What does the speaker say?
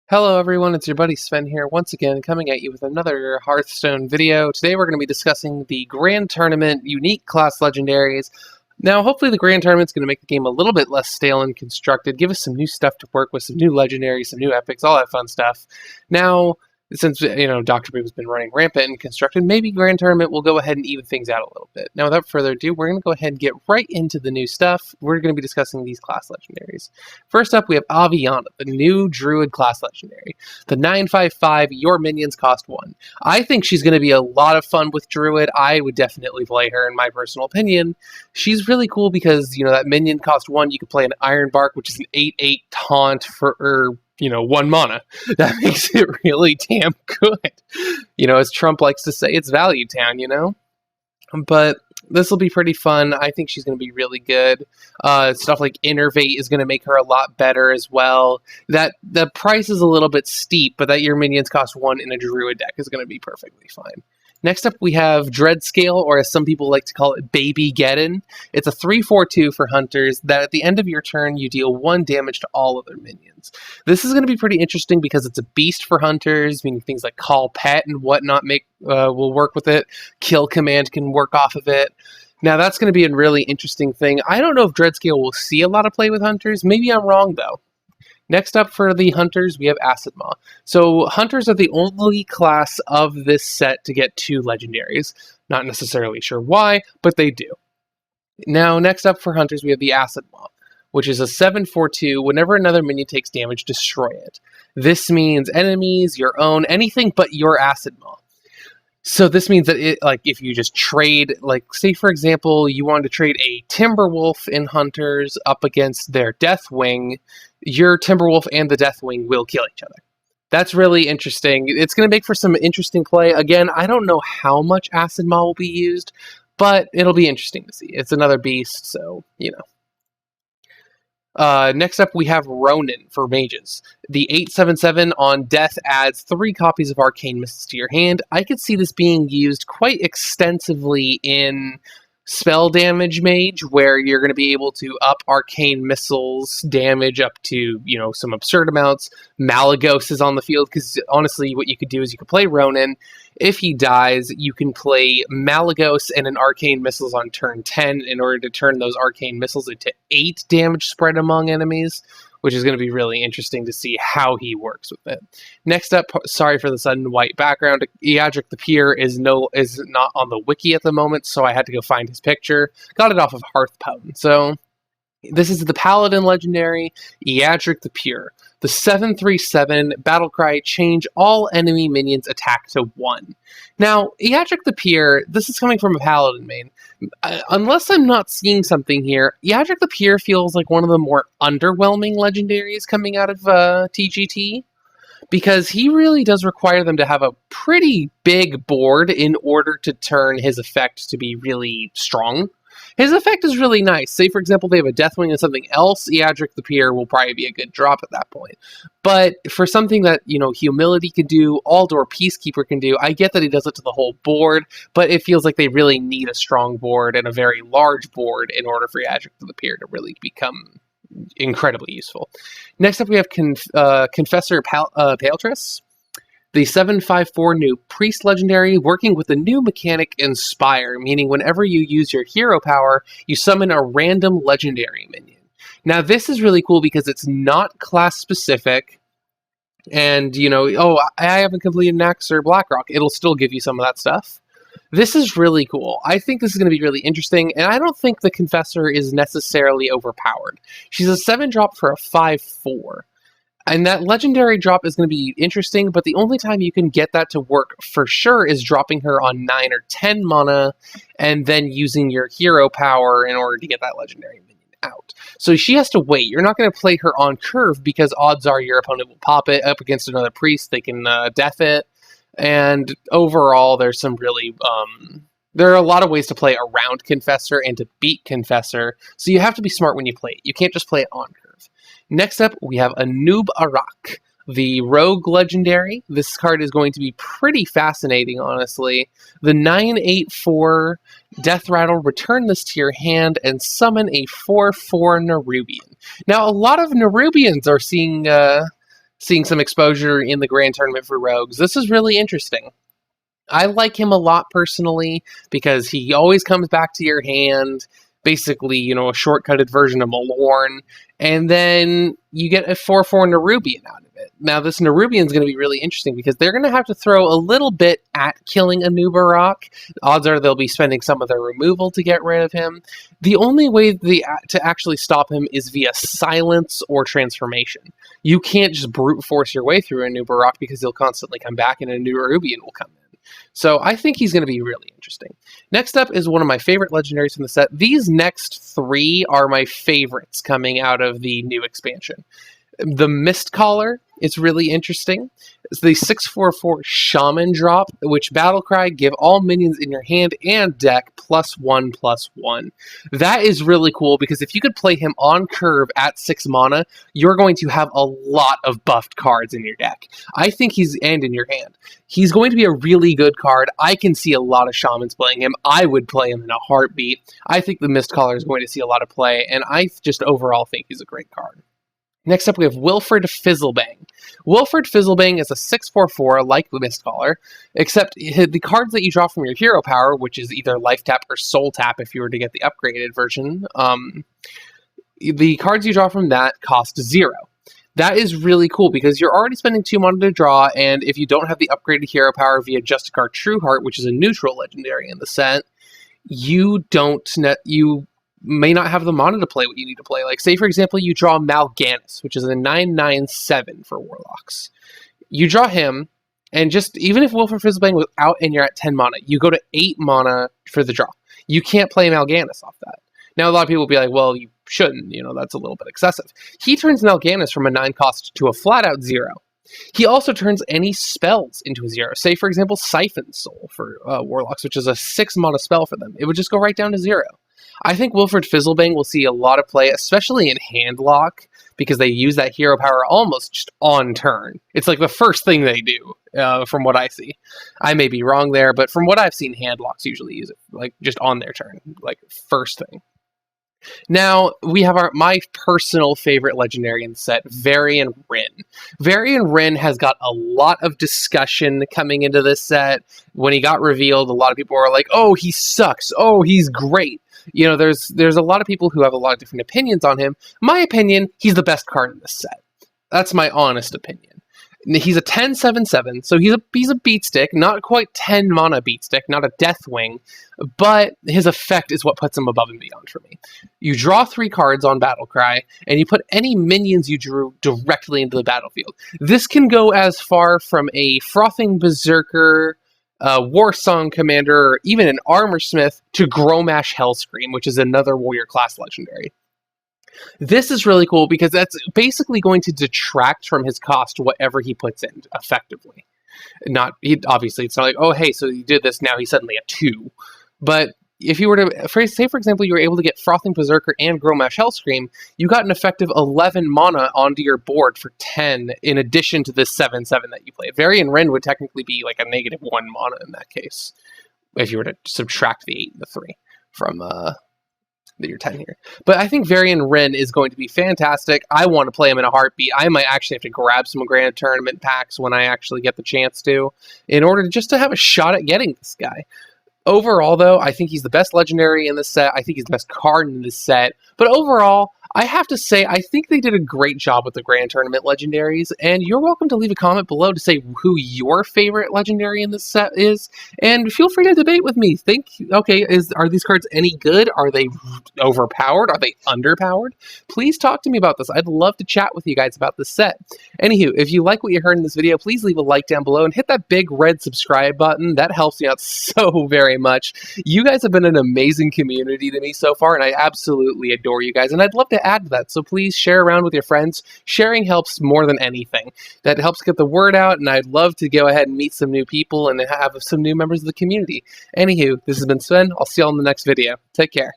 Hello everyone, it's your buddy Sven here, once again coming at you with another Hearthstone video. Today we're going to be discussing the Grand Tournament Unique Class Legendaries. Now, hopefully the Grand Tournament's going to make the game a little bit less stale and constructed, give us some new stuff to work with, some new Legendaries, some new Epics, all that fun stuff. Now, since, Dr. Boom has been running rampant and constructed, maybe Grand Tournament will go ahead and even things out a little bit. Now, without further ado, we're going to go ahead and get right into the new stuff. We're going to be discussing these class legendaries. First up, we have Aviana, the new Druid class legendary. The 9/5/5, your minions cost 1. I think she's going to be a lot of fun with Druid. I would definitely play her, in my personal opinion. She's really cool because, that minion cost 1, you could play an Iron Bark, which is an 8/8 taunt for 1 mana. That makes it really damn good. As Trump likes to say, it's value town, But this will be pretty fun. I think she's going to be really good. Stuff like Innervate is going to make her a lot better as well. That the price is a little bit steep, but that your minions cost 1 in a Druid deck is going to be perfectly fine. Next up, we have Dreadscale, or as some people like to call it, Baby Geddon. It's a 3/4/2 for hunters that at the end of your turn, you deal 1 damage to all other minions. This is going to be pretty interesting because it's a beast for hunters, meaning things like Call Pet and whatnot will work with it. Kill Command can work off of it. Now, that's going to be a really interesting thing. I don't know if Dreadscale will see a lot of play with hunters. Maybe I'm wrong, though. Next up for the Hunters, we have Acid Maw. So Hunters are the only class of this set to get 2 Legendaries. Not necessarily sure why, but they do. Now, next up for Hunters, we have the Acid Maw, which is a 7/4/2. Whenever another minion takes damage, destroy it. This means enemies, your own, anything but your Acid Maw. So this means that if you just trade, say for example, you wanted to trade a Timberwolf in Hunters up against their Deathwing, your Timberwolf and the Deathwing will kill each other. That's really interesting. It's going to make for some interesting play. Again, I don't know how much Acid Maw will be used, but it'll be interesting to see. It's another beast, so, Next up, we have Ronin for mages. The 8/7/7 on death adds 3 copies of Arcane Missiles to your hand. I could see this being used quite extensively in spell damage mage, where you're going to be able to up Arcane Missiles damage up to, some absurd amounts. Malagos is on the field, because honestly, what you could do is you could play Ronin. If he dies, you can play Malagos and an Arcane Missiles on turn 10 in order to turn those Arcane Missiles into 8 damage spread among enemies, which is going to be really interesting to see how he works with it. Next up, sorry for the sudden white background, Eadric the Peer is not on the wiki at the moment, so I had to go find his picture. Got it off of Hearthstone. So this is the Paladin Legendary, Eadric the Pure. The 7/3/7 Battlecry, change all enemy minions attack to 1. Now, Eadric the Pure, this is coming from a Paladin main. Unless I'm not seeing something here, Eadric the Pure feels like one of the more underwhelming legendaries coming out of TGT. Because he really does require them to have a pretty big board in order to turn his effect to be really strong. His effect is really nice. Say, for example, they have a Deathwing and something else, Eadric the Peer will probably be a good drop at that point. But for something that, Humility can do, Aldor Peacekeeper can do, I get that he does it to the whole board, but it feels like they really need a strong board and a very large board in order for Eadric the Peer to really become incredibly useful. Next up, we have Confessor Paletress. The 7/5/4 new Priest Legendary, working with the new mechanic Inspire, meaning whenever you use your hero power, you summon a random legendary minion. Now, this is really cool because it's not class-specific, and, I haven't completed Nax or Blackrock, it'll still give you some of that stuff. This is really cool. I think this is going to be really interesting, and I don't think the Confessor is necessarily overpowered. She's a 7-drop for a 5/4. And that legendary drop is going to be interesting, but the only time you can get that to work for sure is dropping her on 9 or 10 mana, and then using your hero power in order to get that legendary minion out. So she has to wait. You're not going to play her on curve, because odds are your opponent will pop it up against another priest. They can death it. And overall, there's some really... there are a lot of ways to play around Confessor and to beat Confessor, so you have to be smart when you play it. You can't just play it on curve. Next up, we have Anub'Arak, the Rogue Legendary. This card is going to be pretty fascinating, honestly. The 9/8/4 Death Rattle, return this to your hand and summon a 4/4 Nerubian. Now, a lot of Nerubians are seeing seeing some exposure in the Grand Tournament for Rogues. This is really interesting. I like him a lot personally because he always comes back to your hand, basically, you know, a shortcutted version of Malorn, and then you get a 4/4 Nerubian out of it. Now, this Nerubian is going to be really interesting because they're going to have to throw a little bit at killing Anub'Arak. Odds are they'll be spending some of their removal to get rid of him. The only way to actually stop him is via silence or transformation. You can't just brute force your way through Anub'Arak because he'll constantly come back and a new Nerubian will come in. So I think he's going to be really interesting. Next up is one of my favorite legendaries from the set. These next three are my favorites coming out of the new expansion. The Mistcaller is really interesting. It's the 6/4/4 Shaman drop, which Battlecry give all minions in your hand and deck +1/+1. That is really cool because if you could play him on curve at 6 mana, you're going to have a lot of buffed cards in your deck. I think and in your hand. He's going to be a really good card. I can see a lot of Shamans playing him. I would play him in a heartbeat. I think the Mistcaller is going to see a lot of play, and I just overall think he's a great card. Next up, we have Wilfred Fizzlebang. Wilfred Fizzlebang is a 6/4/4 like the Mistcaller, except the cards that you draw from your hero power, which is either life tap or soul tap if you were to get the upgraded version, the cards you draw from that cost 0. That is really cool because you're already spending 2 mana to draw, and if you don't have the upgraded hero power via Justicar Trueheart, which is a neutral legendary in the set, you may not have the mana to play what you need to play. Like, say, for example, you draw Mal'Ganis, which is a 9/9/7 for Warlocks. You draw him, and just, even if Wilfred Fizzlebang was out and you're at 10 mana, you go to 8 mana for the draw. You can't play Mal'Ganis off that. Now, a lot of people will be like, well, you shouldn't, you know, that's a little bit excessive. He turns Mal'Ganis from a 9 cost to a flat-out 0. He also turns any spells into a 0. Say, for example, Siphon Soul for Warlocks, which is a 6 mana spell for them. It would just go right down to 0. I think Wilfred Fizzlebang will see a lot of play, especially in Handlock, because they use that hero power almost just on turn. It's like the first thing they do, from what I see. I may be wrong there, but from what I've seen, Handlocks usually use it, like, just on their turn, like, first thing. Now, we have my personal favorite legendary in the set, Varian Wrynn. Varian Wrynn has got a lot of discussion coming into this set. When he got revealed, a lot of people were like, oh, he sucks. Oh, he's great. You know, there's a lot of people who have a lot of different opinions on him. My opinion, he's the best card in this set. That's my honest opinion. He's a 10/7/7, so he's a beat stick, not quite 10 mana beat stick, not a Deathwing, but his effect is what puts him above and beyond for me. You draw 3 cards on Battlecry, and you put any minions you drew directly into the battlefield. This can go as far from a Frothing Berserker, Warsong Commander, or even an Armorsmith to Gromash Hellscream, which is another warrior class legendary. This is really cool because that's basically going to detract from his cost whatever he puts in effectively. Obviously, it's not like, oh, hey, so you did this, now he's suddenly a 2. But if you were to, say, for example, you were able to get Frothing Berserker and Gromash Hellscream, you got an effective 11 mana onto your board for 10 in addition to this 7/7 that you play. Varian Wrynn would technically be like a -1 mana in that case, if you were to subtract the 8 and the 3 from your 10 here. But I think Varian Wrynn is going to be fantastic. I want to play him in a heartbeat. I might actually have to grab some Grand Tournament packs when I actually get the chance to, in order just to have a shot at getting this guy. Overall, though, I think he's the best legendary in this set. I think he's the best card in this set. But overall, I have to say, I think they did a great job with the Grand Tournament legendaries, and you're welcome to leave a comment below to say who your favorite legendary in this set is, and feel free to debate with me. Are these cards any good? Are they overpowered? Are they underpowered? Please talk to me about this. I'd love to chat with you guys about this set. Anywho, if you like what you heard in this video, please leave a like down below and hit that big red subscribe button. That helps me out so very much. You guys have been an amazing community to me so far, and I absolutely adore you guys, and I'd love to add to that, so please share around with your friends. Sharing helps more than anything. That helps get the word out, and I'd love to go ahead and meet some new people and have some new members of the community. Anywho, this has been Sven. I'll see you all in the next video. Take care.